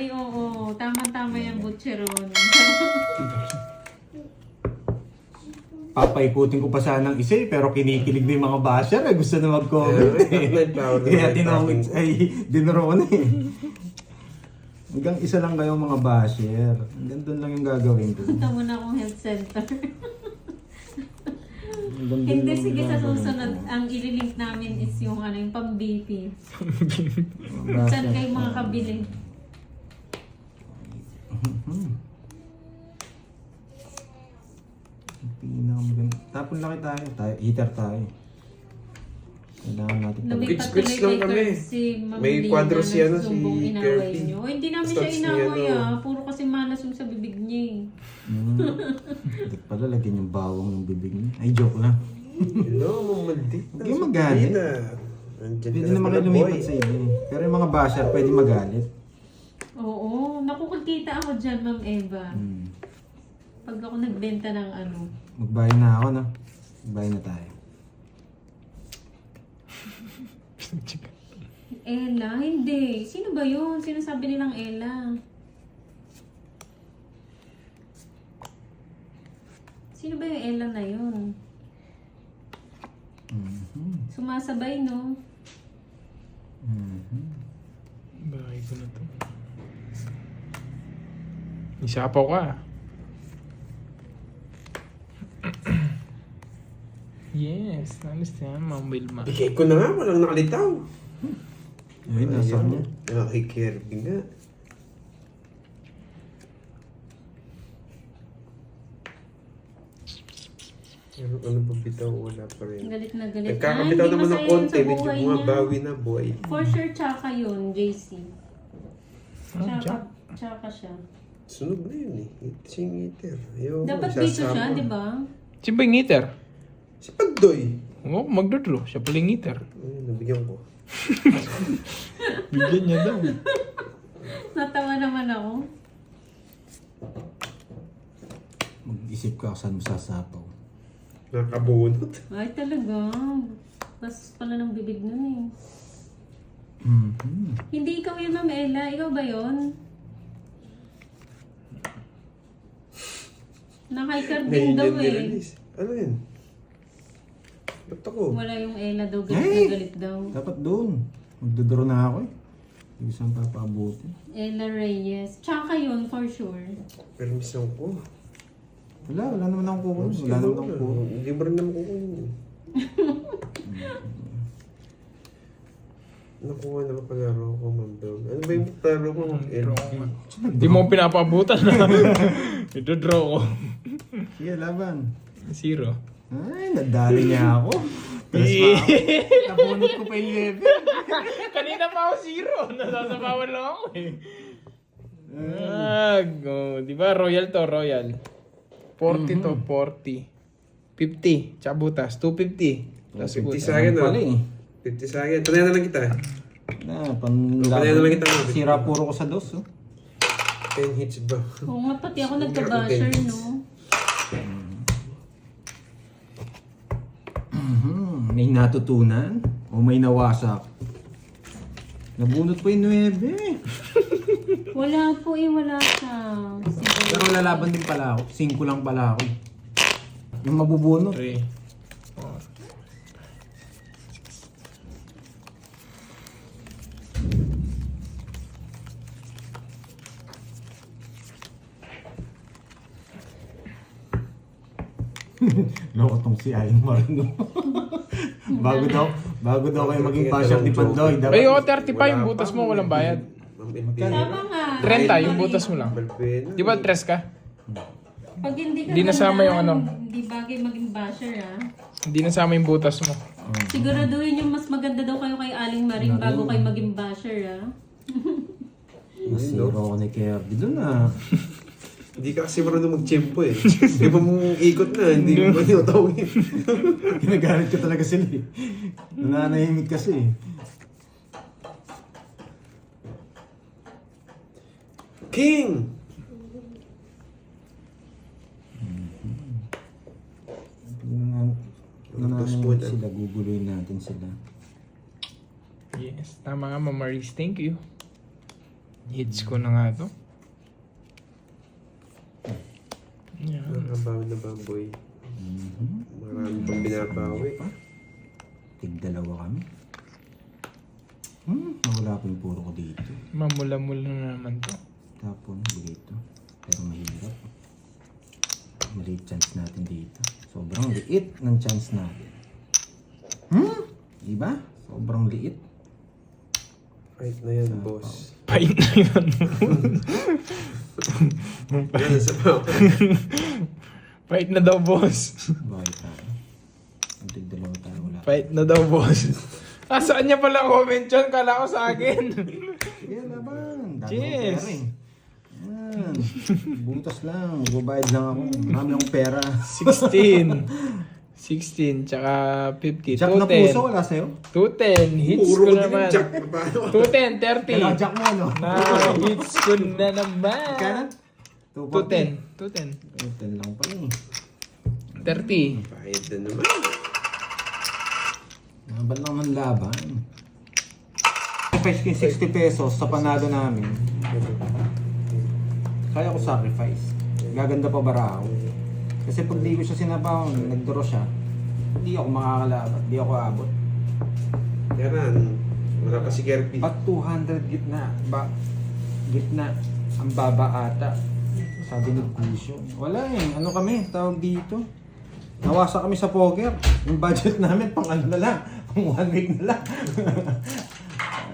Ay, oo. Tama-tama yung butcheron. Papaikutin ko pa sanang isa eh, pero kinikilig na yung mga basher eh. Gusto na mag-comment eh. Kaya tinawag, ay, dinuro ko na eh. Hanggang isa lang kayong mga basher. Hanggang doon lang yung gagawin ko. Punta muna akong health center. Hanggang doon Hindi, lang sige yung sa gagawin susunod, ko. ang ililink namin is yung yung pang-BP. Mga Saan basher. kayo makakabili? Pinakamaganda. Tapon laki tayo. Heater tayo. Kailangan natin pala. Lumipat Quits tuloy lang kay kami. si Ma'am May Lina quadro si, ano, na sumbong si inaway Kirby. niyo. Hindi namin siya Stats ni, inaway ano. Puro kasi malas yung sa bibig niya eh. Hindi pala lagyan yung bawang ng bibig niya. Ay, joke lang. Hello, mamaldit. Huwag kayong magalit. Pwede naman kayo lumipat sa iba eh. Pero yung mga basher pwede magalit. Oo, nakukita ako dyan, Ma'am Eva. Hmm. Pag ako nagbenta ng ano. Magbayad na ako, no? Magbayad na tayo. Ella? Hindi. Sino ba yun? Sinasabi nilang Ella? Sino ba yung Ella na yun? Sumasabay, no? Bahay ko na to. Isapaw ka. Yes, understand, Ma'am Wilma. Bigay ko na nga, walang nakalitaw. Ayun, nasa niya. Kay Kirby nga. Ano ba bitaw? Wala pa rin. Galit na galit. Nagkakabitaw hindi naman ng masaya yun konti, sa medyo buhay niya. bumabawi na boy. For sure, tsaka yun, JC. Oh, Tsaka, tsaka siya. Sunog na yun eh. Singiter. Ayaw Dapat ko, dito siya, sasama. di ba? Si ba yung ngiter? Si Pagdoy. Oo, magdodraw. Siya pala yung ngiter. Ayun, nabigyan ko. Bigyan niya daw. Natawa naman ako. Mag-isip ka saan mo sasapaw. Nakabunot. Ay, talaga. Bas pala ng bibig nun eh. Hindi ikaw yun, Ma'am Ella. Ikaw ba yun? Nakaikarding daw eh. Ano yun? Ba't ako? Wala yung Ella daw, galit Hey! na galit daw. Dapat doon. Magdodoro na ako eh. Hindi saan papabuti. Ella Reyes. Tsaka yun, for sure. Permission ko. Wala naman akong kukunin. Wala naman akong kukunin. Hindi mo rin naman kukunin. Nakuha na kapalaro ko, Ma'am Dog. Ano ba yung laro ko, Ma'am El? Hindi mo pinapabutan na. Ito-draw ko. Sige, laban. Zero. Ay, nadali niya ako. Tapos pa ako. Nabunot ko pa yung level. Kanina pa ako zero. Nasasabawan lang ako eh. Di ba? Royal to, royal. 40 to 40. 50. Tsaka butas. 250. Tapos 50 butas. sa akin, Pala oh. eh. 50 sa akin. Tunayan na lang kita. Na, Panay naman kita, panlaban. Ma'am. Sira puro ko sa dos, oh. 10 hits ba? Oo nga, pati ako nagka-basher, no? May natutunan o may nawasak? Nabunot po yung 9. Wala po eh, wala siya. Pero lalaban din pala ako. 5 lang pala ako. Yung mabubunot. 3. Loko tong si Aling Marino. bago daw kayo maging basher ni Pandoy. Ay, 35 yung butas mo, walang bayad. Ma'am Tama nga. 30 yung butas mo lang. Balpena. Di ba 3 ka? Pag hindi ka Hindi nasama yung ano. Hindi bagay maging basher, ah. Hindi nasama yung butas mo. Siguraduhin yung mas maganda daw kayo kay Aling Maring bago kayo maging basher, ah. Nasiro ko ni Kirby doon ah. Hindi ka kasi marunong mag-tempo eh. Di ba mong ikot na, hindi mo ba tinutawin? Ginagalit ko talaga sila eh. Nananahimik kasi eh. King! Nananahimik sila, guguloy natin sila. Yes. Tama nga, Ma'am Maris. Thank you. Hits ko na nga to. Yan. Nakabawi na Bamboy. Marami pang binabawi. Tig-dalawa kami. Nawala pa yung puro ko dito. Mamula-mula na naman to. Tapon, dito. Pero mahirap. Maliit chance natin dito. Sobrang liit ng chance natin. Diba? Sobrang liit. Fight na yan, boss. Pain na yun. Yan, sa bawah. Fight na daw, boss. Bakit tayo? Ang tig-dalawa tayo wala. Fight na daw, boss. Saan niya pala comment yun? Kala ko sa akin. Yan naman. Cheers. Yan. Butas lang. Magbabayad lang ako. Marami akong pera. 16, tsaka 50. Jack na puso, wala sa'yo? 210, hits ko Puro din naman. yung Jack. Paano? 210, Kailangan Jack mo, no? hits ko na naman. Kaya 210. 210 lang pala eh. 30. Bayad na naman. Laban lang ng laban. Sacrifice ko yung 60 pesos sa panalo namin. Kaya ko sacrifice. Gaganda pa bara ako. Kasi pag di ko siya sinabaw, nagdraw siya, hindi ako makakalaban, hindi ako abot. Yan, wala pa si Kirby. At 200 gitna, gitna, ang baba ata. Sabi ni Kusyo. Wala eh, ano kami, tawag dito. Nawasa kami sa poker. Yung budget namin, pang ano na lang, pang 1 week na lang.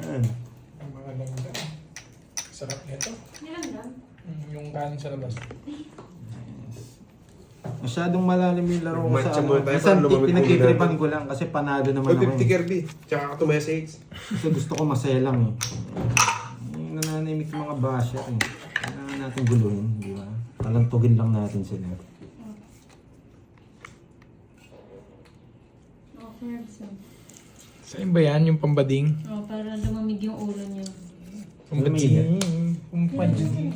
Ayan. Mga langga. Sarap nito. Nilang lang. Yung kanin sa labas. Masyadong malalim yung laro ko Matcha sa muna ano. tayo, Minsan para lumamig pinagkitripan muna ko lang kasi panalo naman Oy, ako. 50 Kirby. Tsaka ka to message. Kasi gusto ko masaya lang eh. Yung nananimik yung mga basher eh. Kailangan natin guluhin, di ba? Talantugin lang natin sila. Herbs. Saan ba yan? Yung pambading? Para lumamig yung ulo niyo. Pambading. Pambading.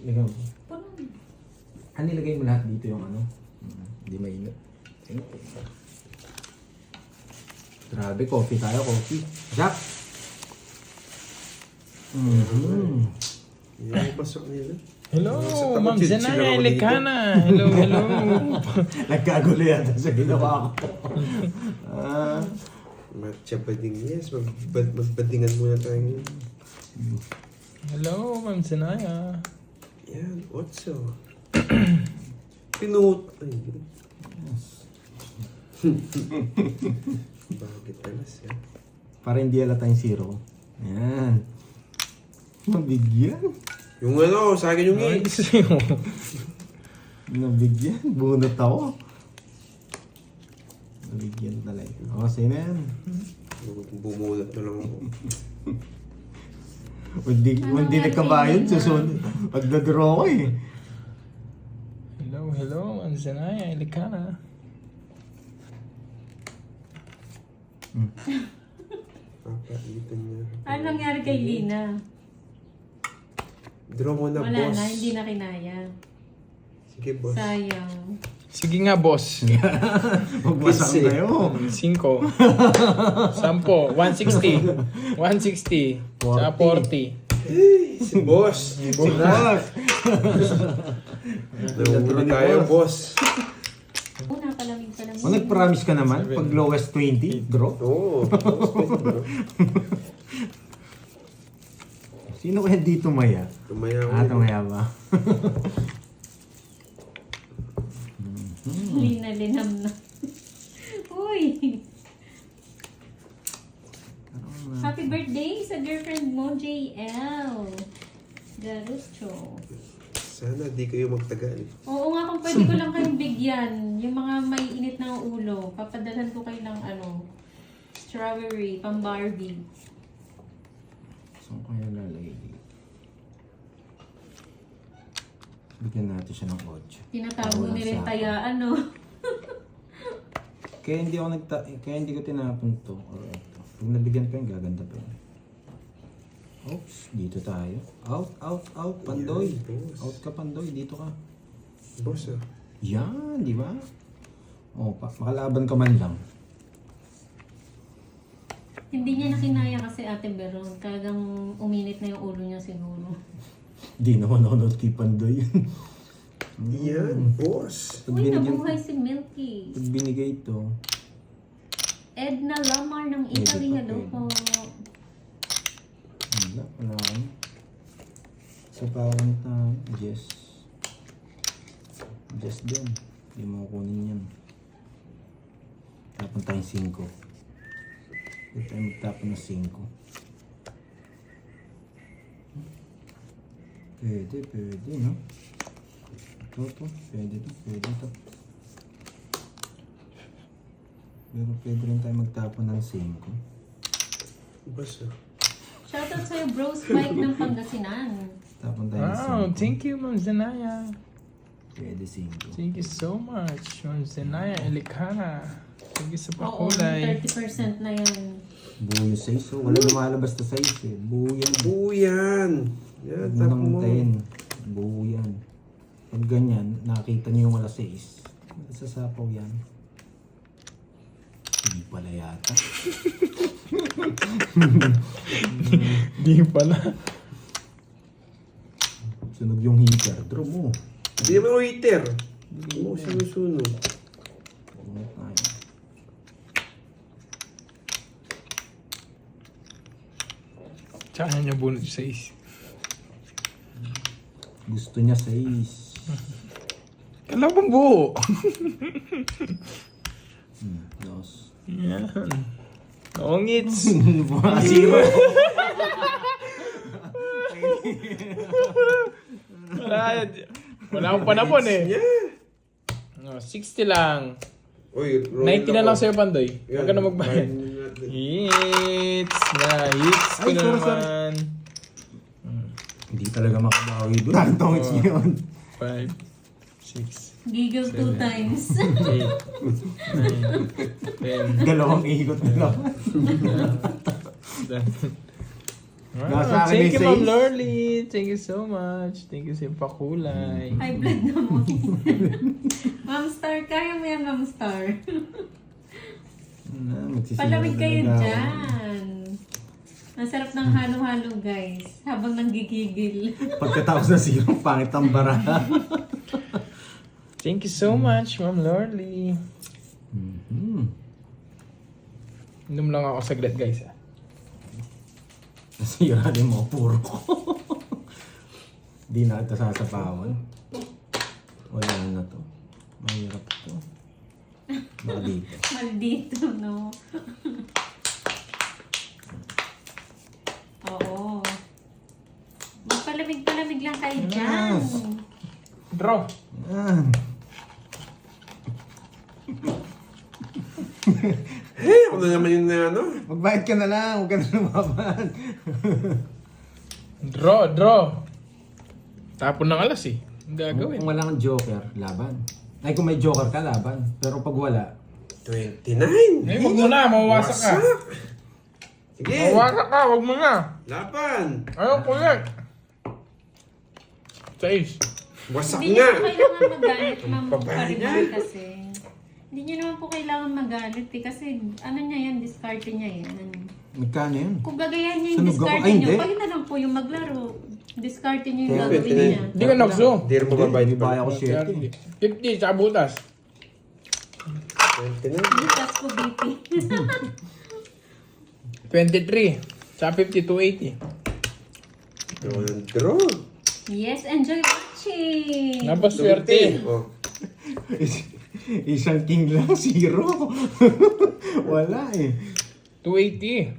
Ikaw, Parang, nilagay mo lahat dito yung ano? Hindi mainit. Grabe, coffee tayo, coffee. Jack! Yan yung pasok nila. Hello, Sa Ma'am tapat, Zanaya sila ako dito. Elikana. Hello, hello. Nagkagulo yata sa ginawa ko. Matcha bading, yes. Magbadingan muna tayo ngayon. Hello, Ma'am Zanaya. Yan, otso. Pinut. Ay, bakit alas yan? Para hindi halata yung zero. Yan. Nabigyan. Yung ano, sa akin yung Nice. Nabigyan. Bunot ako. Nabigyan talaga. O, sa'yo na yan. Bumulat na lang ako. Hindi nagkabayad. Susunod. Pagdadraw ko eh. Hello, hello, Ma'am Zanaya Elikana. Papaitan niya. ano nangyari kay Lina? Draw mo na, Wala boss. na, hindi na kinaya. Sige, boss. Sayang. Sige nga, boss. Magmasang Kasi- kayo. 5. 10. 160. 160. Tsaka 40. Si boss. Boss! Nahuli tayo, boss. Una, palamig. O, nag-promise ka naman? Pag lowest 20, draw? Oo. Boss, pwede bro. Sino kaya dito maya? Tumaya ako. Tumaya ba? Lina, linam na. Uy! Happy birthday sa girlfriend mo, JL. Garucho. Sana di kayo magtagal. Oo nga, kung pwede ko lang kayong bigyan, yung mga may init ng ulo, papadalhan ko kayo ng strawberry, pang Barbie. Saan kaya lalagay dito? Bigyan natin siya ng 8. Tinatago Wala ni rin sa tayaan, no? Kaya hindi ko tinapon to or ito. Pag nabigyan ko yun, gaganda pa yun. Oops, dito tayo. Out, Pandoy. Yan, boss. Out ka, Pandoy. Dito ka. Boss, ah. Yan, di ba? O, makalaban ka man lang. Hindi niya nakinaya kasi Ate Beron. Talagang uminit na yung ulo niya siguro. Di naman ako kay Pandoy. Yan, boss. Pag Uy, binigyan, nabuhay si Milky. pag binigay ito, Edna Lamar ng Italy. Pwede pa, Hello po. wala ako. Sa pawang na, Jess. Jess din. Hindi mo kunin yan. Tapon tayong 5. Hindi tayo magtapon ng 5. Pwede, no? Ito, pwede to. Pero pwede rin tayo magtapon ng 5. Boss, ah. Shoutout sa'yo, Bros Bike ng Pangasinan. Tapon tayo ng 5. Wow, thank you, Ma'am Zenaya. Pwede 5. Thank you so much, Ma'am Zenaya Elikana. Thank you sa Oo, pakulay. 30% na yan. Buo yung size, so wala lumalabas na size eh. Buo yan. Buo yan. Yan, Huwag mo tap nang mo. hintayin. Buo yan. Pag ganyan, nakita niyo yung wala size. Sasapaw yan. Hindi pala yata. Di pala. Sunog yung heater. Draw mo. Hindi naman waiter. Hindi mo sinusunog. Ano tayo? Tsaka niya bunot sa is. Gusto niya size. Kala mo buo. Dos. Yan. Ongits. Mga zero. Wala akong panapon eh. No, 60 lang. Uy, 90 na lang sa'yo, Pandoy. Huwag ka na magbayad. magbayad. Hits! Na-hits ko Ay, sorry, naman. Hindi talaga makabawi doon. Ang tongits niya yun. 5, 6, Giggle 2 times. 8, 9, 10. Dalawang ikot na lang. Wow, Nasa akin thank may you, Ma'am says. Lorly. Thank you so much. Thank you sa pakulay. High blood na mo. Ma'am Star, kaya mo yan, Ma'am Star. Palamig kayo dyan. Ang sarap ng halo-halo, guys. Habang nanggigigil. Pagkatapos na zero, pangit ang bara. Thank you so much, Ma'am Lorly. Inom lang ako saglit, guys. Nasira din mo, puro ko. Di na ito sasapawan. Wala na to. Mahirap to. Baka dito. Maldito, no? Oo. Magpalamig-palamig lang kayo dyan. Yes. Draw. Yan. Eh, ako na naman yung ano. Magbayad ka na lang. Huwag ka na lumaban. Draw. Tapon ng alas eh. Ang gagawin. Kung wala kang joker, laban. Ay, kung may joker ka, laban. Pero pag wala, 29. Eh, wag mo na. Mawawasak ka. Wasak. Sige. Mawawasak ka. Wag mo na. Laban. Ayaw ko yan. 6. Wasak Hindi nga. niyo po kailangan magalit, Ma'am Babae Paribar, yan. kasi. Hindi niyo naman po kailangan magalit eh. Kasi ano niya yan, discarte niya yan. magkano yan? Kung gagayahin niya yung Sunog ako. discarte Ay, niyo, hindi. kayo na lang po yung maglaro. Discarte niyo yung Kaya, gagawin pwede. niya. Hindi ka nagso. Hindi rin mababayad Hindi, pa. baya ko 7. 50 sa butas. 29. Butas po, BP. 23. Sa 50 to 80. Draw. Yes, enjoy watching! Napaswerte. Oh. Isang king lang, zero. Wala eh. 280.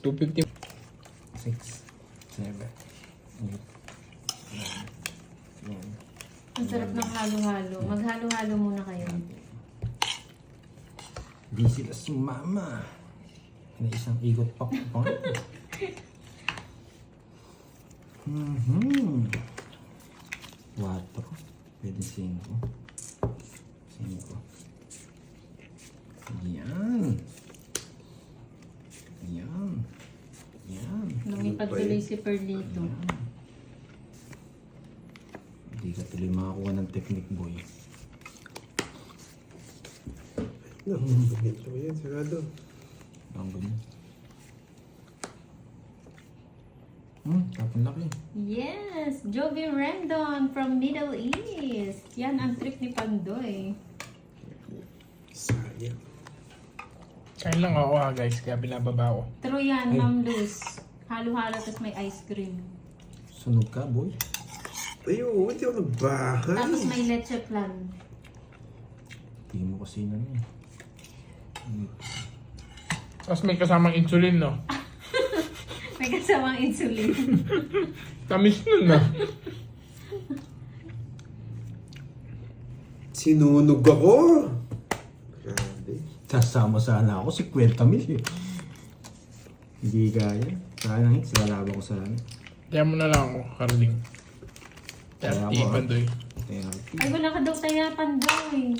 250. 6, 7, 8, 9, 10. Ang sarap ng halo-halo. Maghalo-halo muna kayo. Di sila si mama. Na isang ikot pa ko. Mhm. 4. Pwede 5. 5. Yan. Yan. Yan. Lumipad tuloy si Perlito. Hindi ka tuloy makakuha ng technique, boy. No, ito yan, sigurado. Ang ganyan. Tapon laki. Yes! Jovi Rendon from Middle East. Yan ang trip ni Pandoy. Sayang. Kain lang ako guys, kaya binababa ko. True yan, Ay. Ma'am Luz. Halo-halo tapos may ice cream. Sunog ka, boy. Ayun, hindi ako nagbahay. Tapos may leche plan. Tingin mo kasi na yun. Tapos may kasamang insulin, no? May kasamang insulin. Tamis nun, no? Sinunog ako. Grabe. Kasama sana ako, 50 mil eh. Hindi kaya. Kaya nang hits, lalaban ko sana. Kaya mo na lang ako, Carling. Kaya Kaya ako, Pandoy. Kaya, Ay, wala ka daw taya, Pandoy.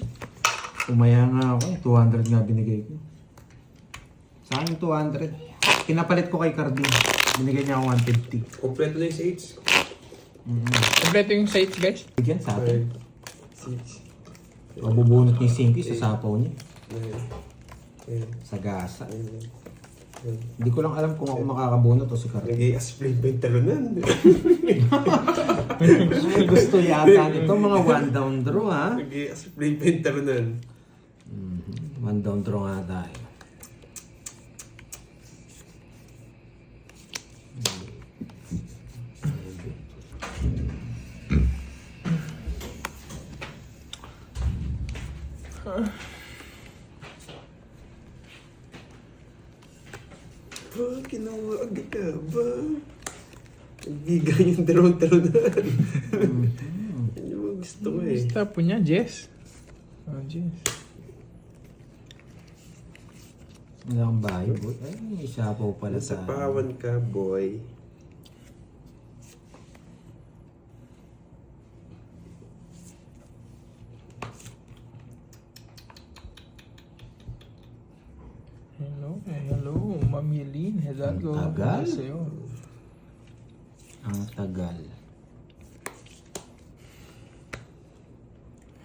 umaya nga ako, 200 nga binigay ko. Saan yung 200? Kinapalit ko kay Carding. Binigay niya ako 150. Kompleto na yung sage. Kompleto yung sites, guys. Bigyan sa atin. 6. Mabubunot niya yung 5 sa sapaw niya. 9. Sa gasa. 10. Hindi ko lang alam kung ako makakabunot o si Carding. Nag-i-asplay ba yung talunan? Gusto yata nito mga one down draw ha. Nag-i-asplay ba yung talunan? One down draw nga tayo. Kinuwag ka ba? Nagbigan yung dalawang talunan. Yan yung mga gusto ko eh. Basta po niya, Jess. Oh, Jess. Wala kang bayo, boy. Ay, may sapaw pala Nasa sa... pawan ka, boy. Hello, Ma'am Yelene. Hello. Ang tagal. Sa'yo. Ang tagal.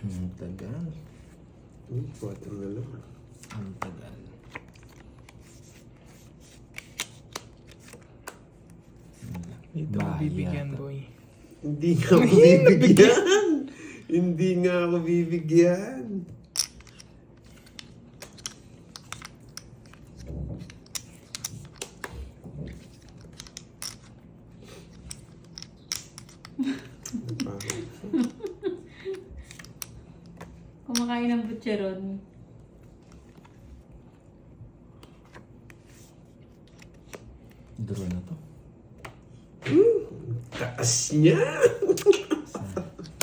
Ang tagal. 4 na lang. Ang tagal. Dito Bahay bibigyan, yata. boy. Hindi nga ako bibigyan. Hindi nga ako bibigyan. Kumakain ng butcheron. Draw na to. Taas niya!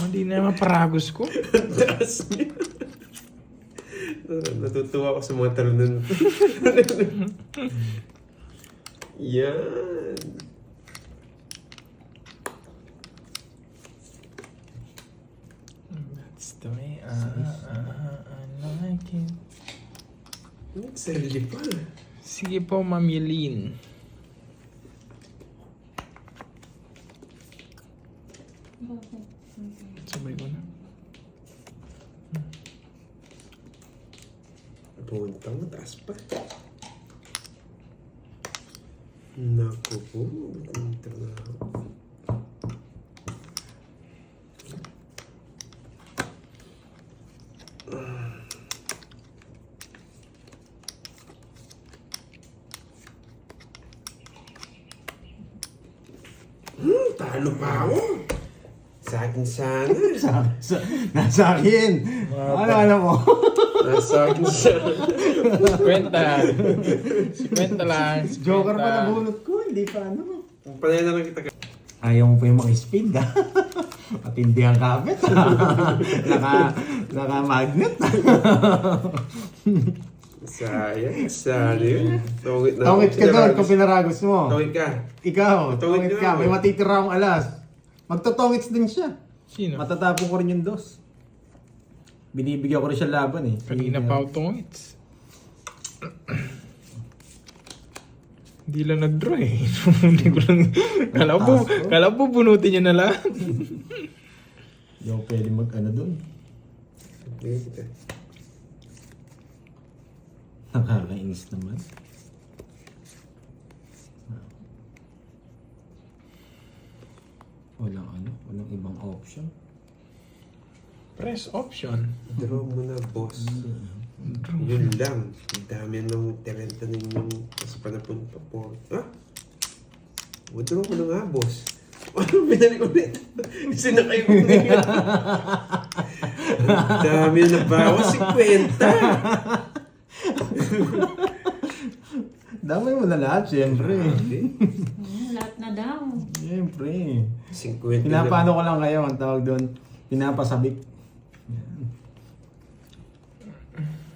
Hindi na maparagos ko. Taas niya! Natutuwa ako sa mga talunan. Yan! That's the way I like it. Sarili pa. Sige po, Ma'am Yelene. Sabay ko na. Punta mo, taas pa. Naku po, punta na ako. Talo pa ako. Sa akin sana. Nasa akin. Ano mo? Nasa akin sana. Kwenta. Si Kwenta lang. Si Joker Kwenta. pa nabunot ko. Hindi pa ano. Panay na lang kita. Ayaw mo pa yung mga speed ha. Matindi ang kapit. Naka-magnet. Sayang. Tungit na. Tawid ka doon kung pinaragos mo. Tungit ka. Ikaw, Tawid tawid ka. ka. May matitira akong alas. Magtotongits din siya. Sino? Matatapon ko rin yung dos. Binibigyan ko rin siya laban eh. Kanina pa ako tungits. Hindi lang nag-draw eh. Hindi ko lang... Kala ko bunutin niya na lahat. Hindi ako pwede mag-ano doon. Tungit ka. Nakakainis naman. Walang ibang option. Press option. Draw mo na, boss. Yun lang. Ang dami ng terenta ninyong sa panapon pa po. Ha? Withdraw ko na nga, boss. Ano binalik ulit? Sinakay ko na yun. Ang dami na bawas, 50. Damay mo na lahat, syempre. Lahat na daw. Syempre. 50 Pinapano ko lang kayo, ang tawag doon, pinapasabik.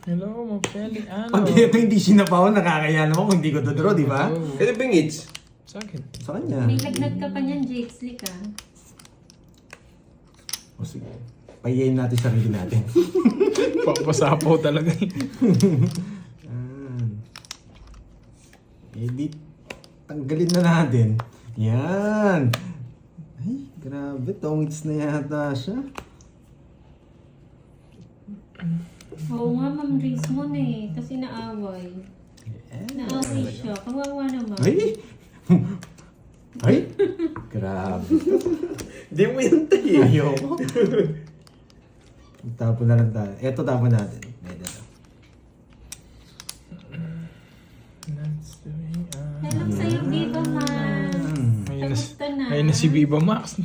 Hello, Mapeli. Ano? Pag ito hindi sinapaw, nakakaya naman kung hindi ko to-draw, di ba? Oh, Ano ba yung hits? sa akin. Sa kanya. May lagnat ka pa niyan, Jake Slick ah. O sige, pahiyain natin sarili natin. Papasapaw talaga eh. Edit. Tanggalin na natin. Yan. Ay, grabe. Tongits na yata siya. Oo nga, Ma'am Rizmon eh. Kasi naaway. Naaway siya. Kawawa naman. Ay! Ay! Grabe. Hindi mo yan tayo. Ayoko. Tapon na lang tayo. Eto tapon natin. Medyo. That's the way, Hello sa'yo, Viva Max. Kamusta na? Ayun na si Viva Max.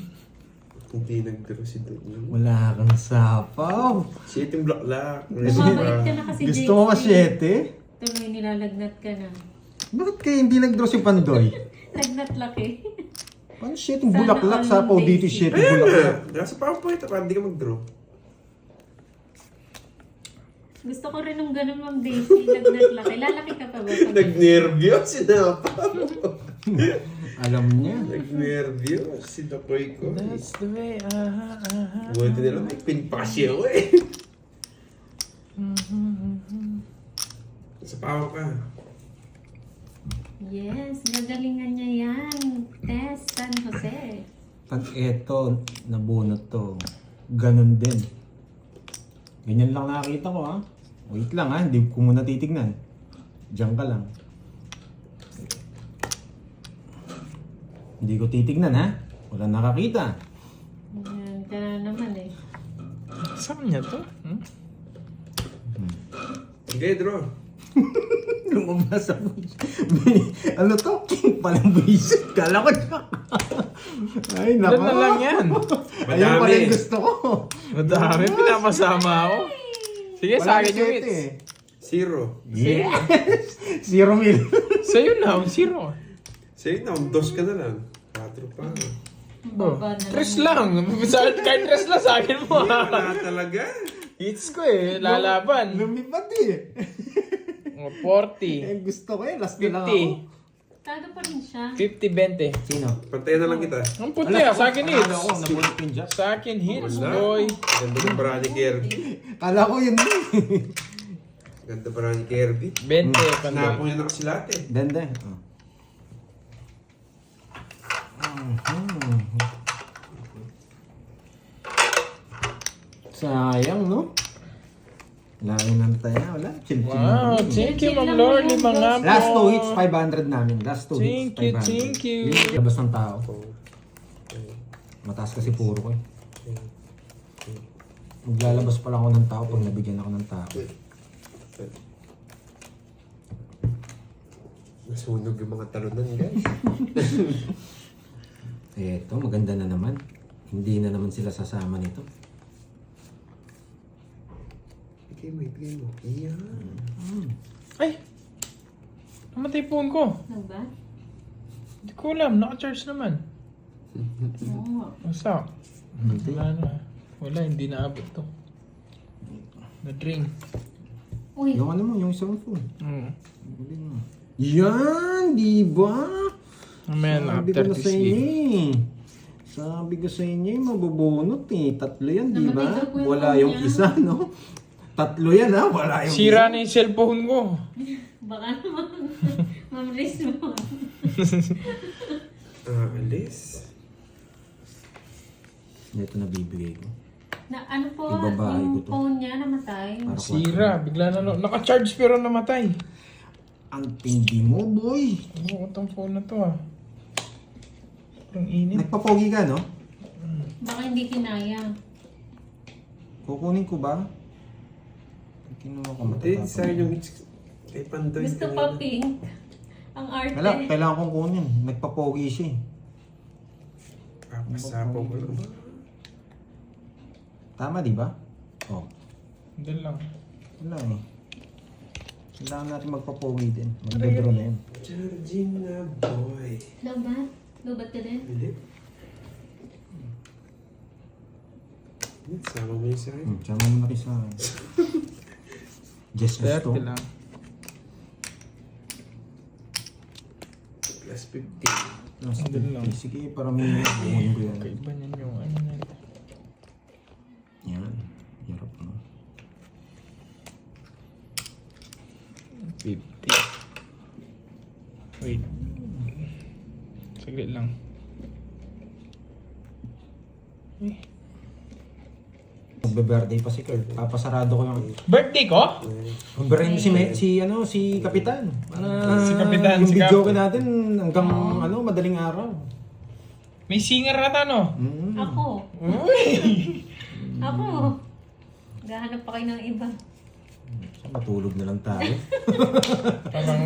Hindi nag-draw si Doon. Wala kang sapaw. Shit yung blaklak. Bumabait ka na kasi, Jake Gusto ko Slick. masyete. Tuloy nilalagnat ka na. Bakit kayo hindi nag-draw si Pandoy? Lagnat laki. Paano shit yung Sana bulaklak? all Sapaw days. dito shit yung bulaklak. Nasa PowerPoint para hindi ka mag-draw. Gusto ko rin ng ganun, Ma'am Daisy. Lagnat laki. Lalaki ka pa ba? Nag-nervyo sinapa. Alam niya. Nag-nervyo si Dakoy ko. That's the way, Buti nila may pin pa kasi ako eh. Sa pawa ka. Yes, gagalingan niya yan. Tess San Jose. Pag eto, nabunot to, ganun din. Ganyan lang nakakita ko ha. Wait lang ha, hindi ko muna titignan. Diyan ka lang. Hindi ko titignan ha. Wala nakakita. Yan ka na naman eh. Saan niya to? Sige, draw. Lumabas ako. Ano to? King palang buisit. Kala ko siya. Ay, nako. Doon na lang yan. Ayun pala yung gusto ko. Madami, pinapasama ako. Sige, sa akin yung shit hits. 0. Yes! 0 mil. Sa'yo na, 0. Sa'yo na, 2 ka na lang. 4 pa. Oh, Baba na tres lang. Kahit tres lang sa akin mo. Wala talaga. Hits ko eh, lalaban. Lumipad eh. Oh, 40. Eh, gusto ko eh. Last na lang ako. 50. Tado pa rin siya. 50-20. Sino? Pantayan na lang kita. Ang puti ah, sa akin hits. Akala ko, nabulot yung jack. Sa akin hits, Wala. boy. Ganda ng parang ni Kirby. Kala ko yun eh. Ganda parang ni Kirby. 20, Napong pandoy. niya na kasi lahat eh. Dende. Oh. Sayang, no? Lain ng taya. Wala. Chill, chill. Wow, thank you, Ma'am Lordy, mga po. Last 2 hits, 500 namin. Last 2 hits, Thank you, 500. thank you. Yung labas ng tao. Mataas kasi puro ko eh. Maglalabas pala ako ng tao pag nabigyan ako ng tao. Nasunog yung mga talunan, guys. Eto, maganda na naman. Hindi na naman sila sasama nito. Ibigay mo. Iyan. Ay! Namatay phone ko. Ano ba? Hindi ko alam, naka-charge naman. Oo. Basta. Wala na. Wala, hindi naabot to. Na-drink. Uy, Yung ano mo, yung cellphone. Mm. Yan, di ba? Man, Sabi after ko na this sa inyo game. eh. Sabi ko sa inyo, mabubunot eh. 3 yan, di ba? Namatay daw po yung Wala phone yung niya. isa, no? 3 yan ha, wala yung Sira na yung cellphone ko. baka naman. Ma'am Rizmon. Alis. Ito na bibigay ko. Na ano po, Ibabahay ko yung to. phone niya namatay. Para Sira, bigla na naka-charge pero namatay. Ang tindi mo, boy. Oo, itong phone na to ah. Ang init. Nagpapogi ka, no? Baka hindi kinaya. Kukunin ko ba? Kinuha ko Hindi, matatapos. sayang yung kay Pandoy. Gusto pa pink. Ang arte. Wala, kailangan kong kunin. Nagpapogi siya eh. Papasapaw ko lang. Tama, di ba? Oh, Doon lang. wala eh. Kailangan natin magpapogi din. Magdodro na yun. Georgina boy. Lobat? Lobat ka din? Hindi. Sama mo yung sa'yo. Sama mo na kayo sa akin. Just gusto. 30 lang. Plus 50. Andun lang. Sige, para may kukunin ko yan. Kaiba niyan yung ano na ito. Yan. Hirap no. 50. Wait. Saglit lang. Magbe-birthday pa si Kurt. Papasarado ko yung... Birthday ko? Magbe-birthday si Kapitan. Para Si Kapitan, yung si video Kap. natin hanggang madaling araw. May singer ata no? Ako. Uy! Ako. Gahanap pa kayo ng iba. Matulog na lang tayo. Parang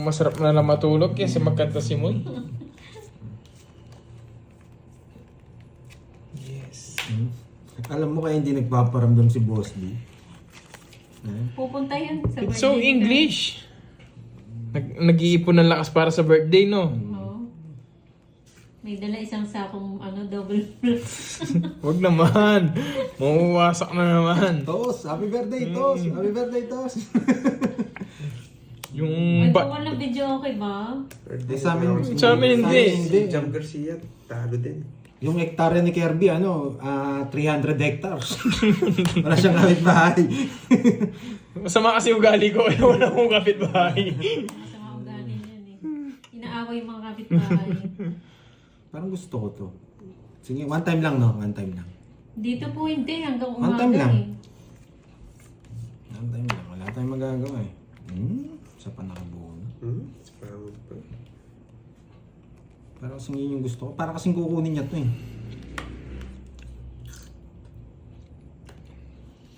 masarap na lang matulog kasi magkanta si Moy. Yes. Alam mo kaya hindi nagpaparamdam si Boss D? Pupunta yan sa It's so birthday. English. Nag-iipon ng lakas para sa birthday, no? Oo. May dala isang sakong double plus. Wag naman. Mauwasak na naman. Tos! Happy birthday, Tos! Happy birthday, Tos! Yung Kung walang video okay ba? Eh, sa amin hindi. Si Jam Garcia, talo din. Yung hektarya ni Kirby, 300 hectares. Wala siyang kapitbahay. masama kasi ugali ko. Wala akong kapitbahay. Masama ugali yan eh. Inaaway yung mga kapitbahay. Parang gusto ko to. Sige, one time lang, no? One time lang. Dito po hindi, hanggang One umaga time lang. eh. One time lang. Wala tayong magagawa eh. Sa panakabuo na. Spamod pa. Parang kasing yun yung gusto ko. Parang kasing kukunin niya to eh.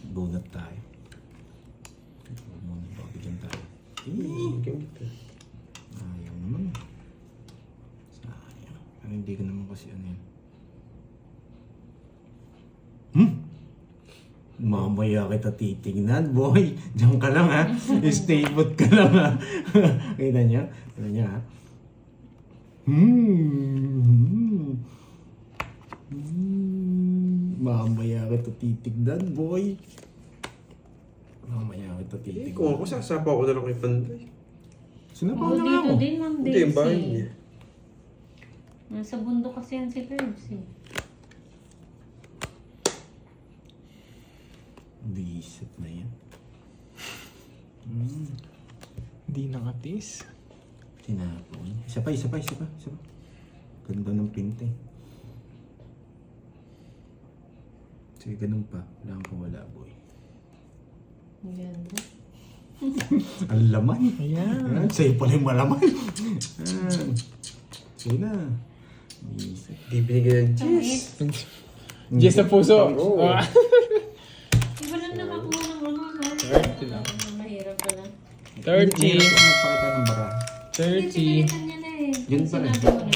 Donut tayo. Muna bago dyan tayo. Ikaw ito. Ayaw naman. Sayang. Pero hindi ko naman kasi ano yun. Mamaya kita titignan, boy. Diyan ka lang ha. Stay put ka lang ha. Kita niya? Kita niya ha? Mamaya kita titignan, boy. Mamaya kita Eh, titignan. kung ako, sasapaw ko na lang kay Pandoy. Sinapaw Oo, na nga dito ako. din, Ma'am Hindi, yung bahay Daisy. niya. Nasa bundok kasi yan si Curbs eh. Bisit na yan. Hindi nakatis. Sinapon. Isa pa. Ganda ng pinte. Sige, ganun pa. Wala kang wala, boy. Ang ganda. Ang laman. Ayan. Sa'yo pala yung malaman. Sige na. Bisit. Di binigyan ng cheese. Just sa puso. Oo. Ah. Iba lang nakakuha ng no? 30 lang. Mahirap pala. 30. Magpakita ng bara. 30. Pinalitan niya na eh. Yun pa rin. Sinabi ko na.